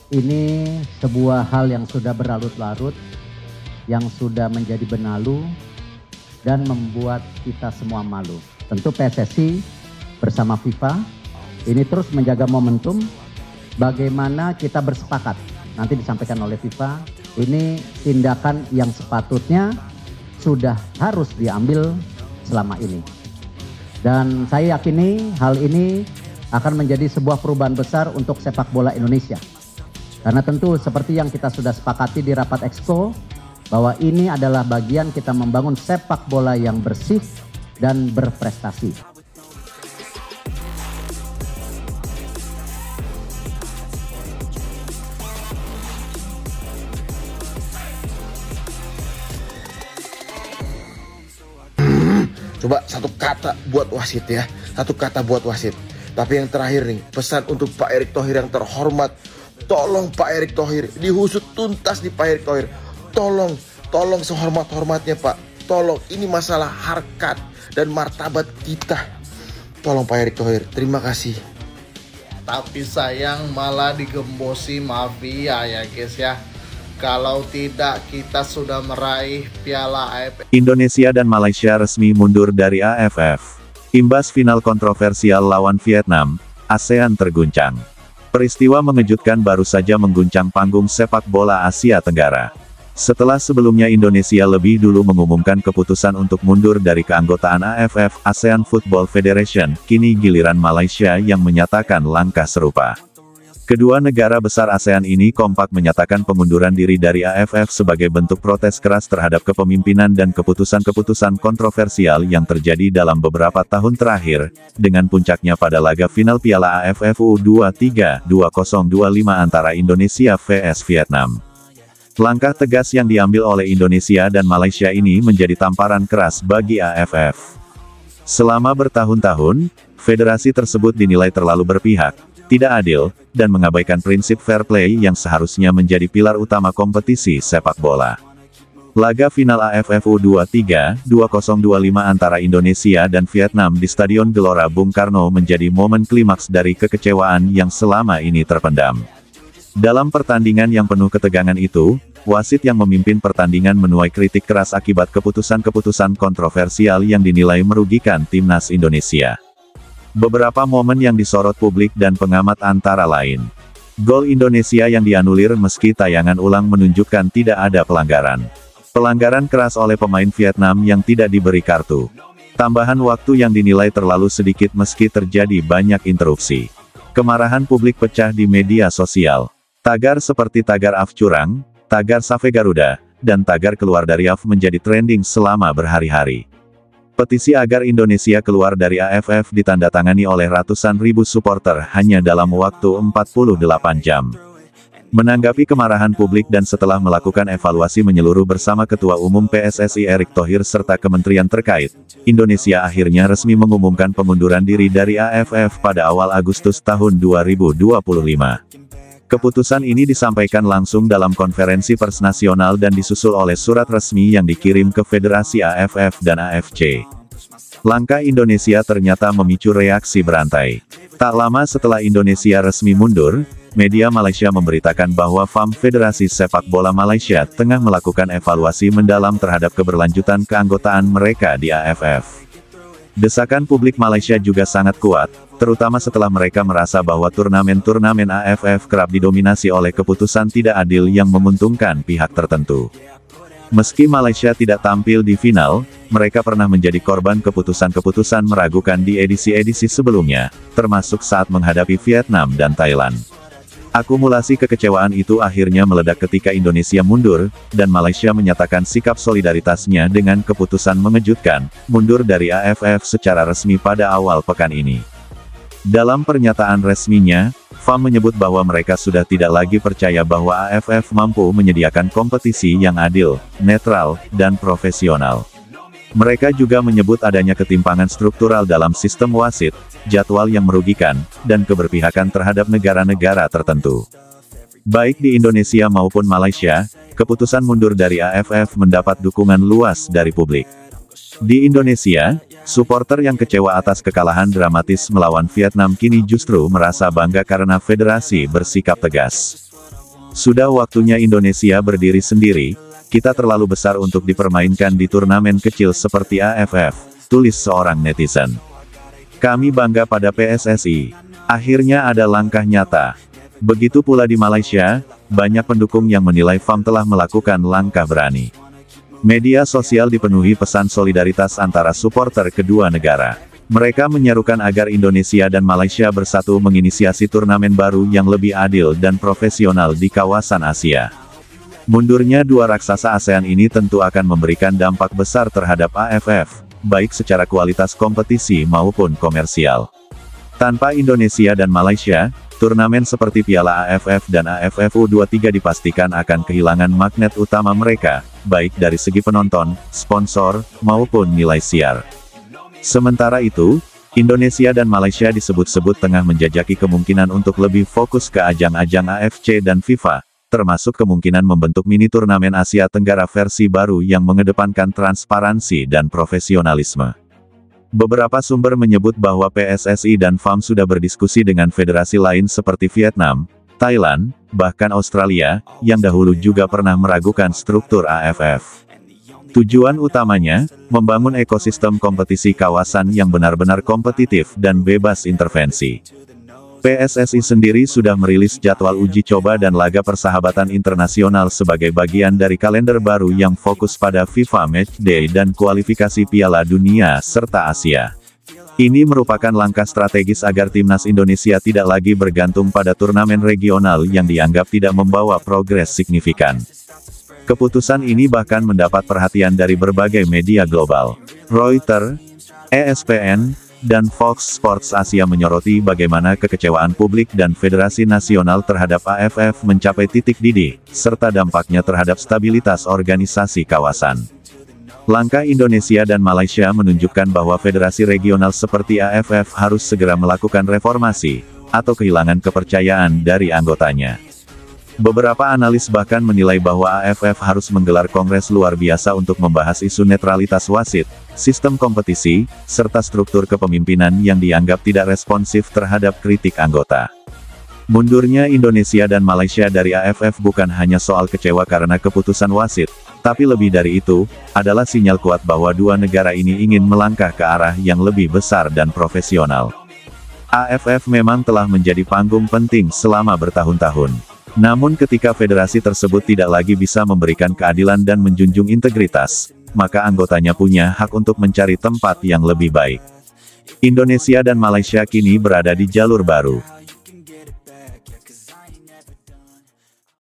ini sebuah hal yang sudah berlarut-larut, yang sudah menjadi benalu, dan membuat kita semua malu. Tentu PSSI bersama FIFA ini terus menjaga momentum bagaimana kita bersepakat. Nanti disampaikan oleh FIFA, ini tindakan yang sepatutnya sudah harus diambil selama ini. Dan saya yakini hal ini akan menjadi sebuah perubahan besar untuk sepak bola Indonesia. Karena tentu seperti yang kita sudah sepakati di rapat Exco, bahwa ini adalah bagian kita membangun sepak bola yang bersih dan berprestasi. Coba satu kata buat wasit ya, satu kata buat wasit. Tapi yang terakhir nih, pesan untuk Pak Erick Thohir yang terhormat. Tolong Pak Erick Thohir, dihusut tuntas di Pak Erick Thohir. Tolong sehormat-hormatnya Pak. Tolong, ini masalah harkat dan martabat kita. Tolong Pak Erick Thohir, terima kasih. Tapi sayang malah digembosi mafia ya guys ya. Kalau tidak kita sudah meraih Piala AFF. Indonesia dan Malaysia resmi mundur dari AFF. Imbas final kontroversial lawan Vietnam, ASEAN terguncang. Peristiwa mengejutkan baru saja mengguncang panggung sepak bola Asia Tenggara. Setelah sebelumnya Indonesia lebih dulu mengumumkan keputusan untuk mundur dari keanggotaan AFF, ASEAN Football Federation, kini giliran Malaysia yang menyatakan langkah serupa. Kedua negara besar ASEAN ini kompak menyatakan pengunduran diri dari AFF sebagai bentuk protes keras terhadap kepemimpinan dan keputusan-keputusan kontroversial yang terjadi dalam beberapa tahun terakhir, dengan puncaknya pada laga final Piala AFF U23 2025 antara Indonesia vs Vietnam. Langkah tegas yang diambil oleh Indonesia dan Malaysia ini menjadi tamparan keras bagi AFF. Selama bertahun-tahun, federasi tersebut dinilai terlalu berpihak, tidak adil, dan mengabaikan prinsip fair play yang seharusnya menjadi pilar utama kompetisi sepak bola. Laga final AFF U23 2025 antara Indonesia dan Vietnam di Stadion Gelora Bung Karno menjadi momen klimaks dari kekecewaan yang selama ini terpendam. Dalam pertandingan yang penuh ketegangan itu, wasit yang memimpin pertandingan menuai kritik keras akibat keputusan-keputusan kontroversial yang dinilai merugikan timnas Indonesia. Beberapa momen yang disorot publik dan pengamat antara lain. Gol Indonesia yang dianulir meski tayangan ulang menunjukkan tidak ada pelanggaran. Pelanggaran keras oleh pemain Vietnam yang tidak diberi kartu. Tambahan waktu yang dinilai terlalu sedikit meski terjadi banyak interupsi. Kemarahan publik pecah di media sosial. Tagar seperti tagar AF curang, tagar Save Garuda, dan tagar keluar dari AF menjadi trending selama berhari-hari. Petisi agar Indonesia keluar dari AFF ditandatangani oleh ratusan ribu supporter hanya dalam waktu 48 jam. Menanggapi kemarahan publik dan setelah melakukan evaluasi menyeluruh bersama Ketua Umum PSSI Erick Thohir serta kementerian terkait, Indonesia akhirnya resmi mengumumkan pengunduran diri dari AFF pada awal Agustus tahun 2025. Keputusan ini disampaikan langsung dalam konferensi pers nasional dan disusul oleh surat resmi yang dikirim ke Federasi AFF dan AFC. Langkah Indonesia ternyata memicu reaksi berantai. Tak lama setelah Indonesia resmi mundur, media Malaysia memberitakan bahwa FAM Federasi Sepak Bola Malaysia tengah melakukan evaluasi mendalam terhadap keberlanjutan keanggotaan mereka di AFF. Desakan publik Malaysia juga sangat kuat, terutama setelah mereka merasa bahwa turnamen-turnamen AFF kerap didominasi oleh keputusan tidak adil yang menguntungkan pihak tertentu. Meski Malaysia tidak tampil di final, mereka pernah menjadi korban keputusan-keputusan meragukan di edisi-edisi sebelumnya, termasuk saat menghadapi Vietnam dan Thailand. Akumulasi kekecewaan itu akhirnya meledak ketika Indonesia mundur, dan Malaysia menyatakan sikap solidaritasnya dengan keputusan mengejutkan, mundur dari AFF secara resmi pada awal pekan ini. Dalam pernyataan resminya, FAM menyebut bahwa mereka sudah tidak lagi percaya bahwa AFF mampu menyediakan kompetisi yang adil, netral, dan profesional. Mereka juga menyebut adanya ketimpangan struktural dalam sistem wasit, jadwal yang merugikan, dan keberpihakan terhadap negara-negara tertentu. Baik di Indonesia maupun Malaysia, keputusan mundur dari AFF mendapat dukungan luas dari publik. Di Indonesia, supporter yang kecewa atas kekalahan dramatis melawan Vietnam kini justru merasa bangga karena federasi bersikap tegas. Sudah waktunya Indonesia berdiri sendiri, kita terlalu besar untuk dipermainkan di turnamen kecil seperti AFF, tulis seorang netizen. Kami bangga pada PSSI. Akhirnya ada langkah nyata. Begitu pula di Malaysia, banyak pendukung yang menilai FAM telah melakukan langkah berani. Media sosial dipenuhi pesan solidaritas antara supporter kedua negara. Mereka menyerukan agar Indonesia dan Malaysia bersatu menginisiasi turnamen baru yang lebih adil dan profesional di kawasan Asia. Mundurnya dua raksasa ASEAN ini tentu akan memberikan dampak besar terhadap AFF, baik secara kualitas kompetisi maupun komersial. Tanpa Indonesia dan Malaysia, turnamen seperti Piala AFF dan AFF U23 dipastikan akan kehilangan magnet utama mereka, baik dari segi penonton, sponsor, maupun nilai siar. Sementara itu, Indonesia dan Malaysia disebut-sebut tengah menjajaki kemungkinan untuk lebih fokus ke ajang-ajang AFC dan FIFA, termasuk kemungkinan membentuk mini turnamen Asia Tenggara versi baru yang mengedepankan transparansi dan profesionalisme. Beberapa sumber menyebut bahwa PSSI dan FAM sudah berdiskusi dengan federasi lain seperti Vietnam, Thailand, bahkan Australia, yang dahulu juga pernah meragukan struktur AFF. Tujuan utamanya, membangun ekosistem kompetisi kawasan yang benar-benar kompetitif dan bebas intervensi. PSSI sendiri sudah merilis jadwal uji coba dan laga persahabatan internasional sebagai bagian dari kalender baru yang fokus pada FIFA Matchday dan kualifikasi Piala Dunia serta Asia. Ini merupakan langkah strategis agar timnas Indonesia tidak lagi bergantung pada turnamen regional yang dianggap tidak membawa progres signifikan. Keputusan ini bahkan mendapat perhatian dari berbagai media global. Reuters, ESPN, dan Fox Sports Asia menyoroti bagaimana kekecewaan publik dan Federasi Nasional terhadap AFF mencapai titik didih, serta dampaknya terhadap stabilitas organisasi kawasan. Langkah Indonesia dan Malaysia menunjukkan bahwa federasi regional seperti AFF harus segera melakukan reformasi, atau kehilangan kepercayaan dari anggotanya. Beberapa analis bahkan menilai bahwa AFF harus menggelar kongres luar biasa untuk membahas isu netralitas wasit, sistem kompetisi, serta struktur kepemimpinan yang dianggap tidak responsif terhadap kritik anggota. Mundurnya Indonesia dan Malaysia dari AFF bukan hanya soal kecewa karena keputusan wasit, tapi lebih dari itu, adalah sinyal kuat bahwa dua negara ini ingin melangkah ke arah yang lebih besar dan profesional. AFF memang telah menjadi panggung penting selama bertahun-tahun. Namun ketika federasi tersebut tidak lagi bisa memberikan keadilan dan menjunjung integritas, maka anggotanya punya hak untuk mencari tempat yang lebih baik. Indonesia dan Malaysia kini berada di jalur baru.